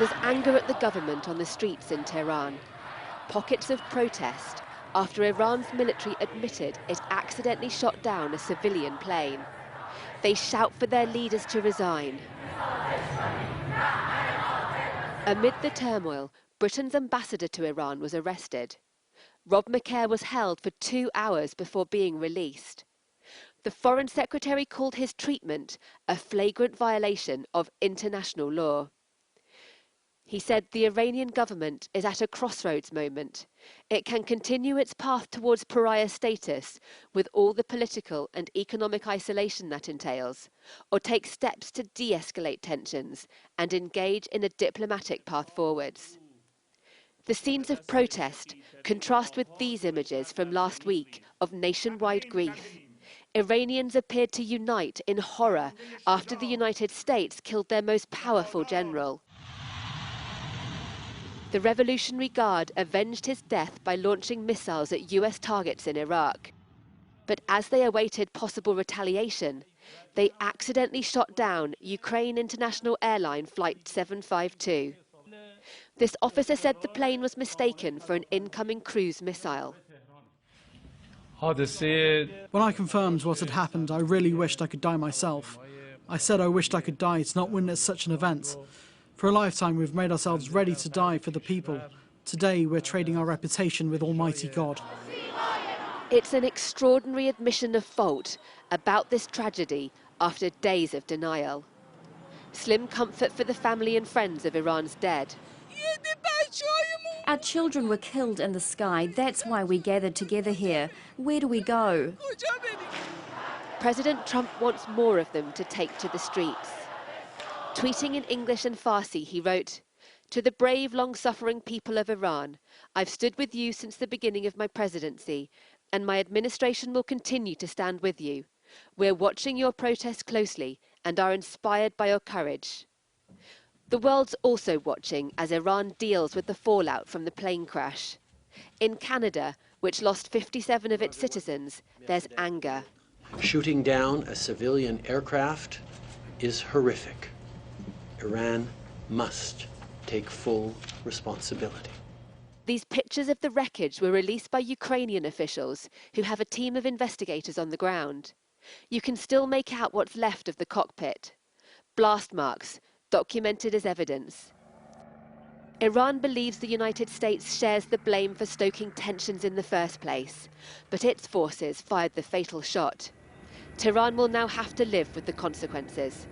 There's anger at the government on the streets in Tehran. Pockets of protest after Iran's military admitted it accidentally shot down a civilian plane. They shout for their leaders to resign. Amid the turmoil, Britain's ambassador to Iran was arrested. Rob McCare was held for 2 hours before being released. The Foreign Secretary called his treatment a flagrant violation of international law. He said the Iranian government is at a crossroads moment. It can continue its path towards pariah status with all the political and economic isolation that entails, or take steps to de-escalate tensions and engage in a diplomatic path forwards. The scenes of protest contrast with these images from last week of nationwide grief. Iranians appeared to unite in horror after the United States killed their most powerful general. The Revolutionary Guard avenged his death by launching missiles at US targets in Iraq. But as they awaited possible retaliation, they accidentally shot down Ukraine International Airline Flight 752. This officer said the plane was mistaken for an incoming cruise missile. When I confirmed what had happened, I really wished I could die myself. I said I wished I could die to not witness such an event. For a lifetime, we've made ourselves ready to die for the people. Today, we're trading our reputation with Almighty God. It's an extraordinary admission of fault about this tragedy after days of denial. Slim comfort for the family and friends of Iran's dead. Our children were killed in the sky. That's why we gathered together here. Where do we go? President Trump wants more of them to take to the streets. Tweeting in English and Farsi, he wrote, "To the brave, long-suffering people of Iran, I've stood with you since the beginning of my presidency, and my administration will continue to stand with you. We're watching your protests closely and are inspired by your courage." The world's also watching as Iran deals with the fallout from the plane crash. In Canada, which lost 57 of its citizens, there's anger. Shooting down a civilian aircraft is horrific. Iran must take full responsibility. These pictures of the wreckage were released by Ukrainian officials who have a team of investigators on the ground. You can still make out what's left of the cockpit. Blast marks, documented as evidence. Iran believes the United States shares the blame for stoking tensions in the first place, but its forces fired the fatal shot. Tehran will now have to live with the consequences.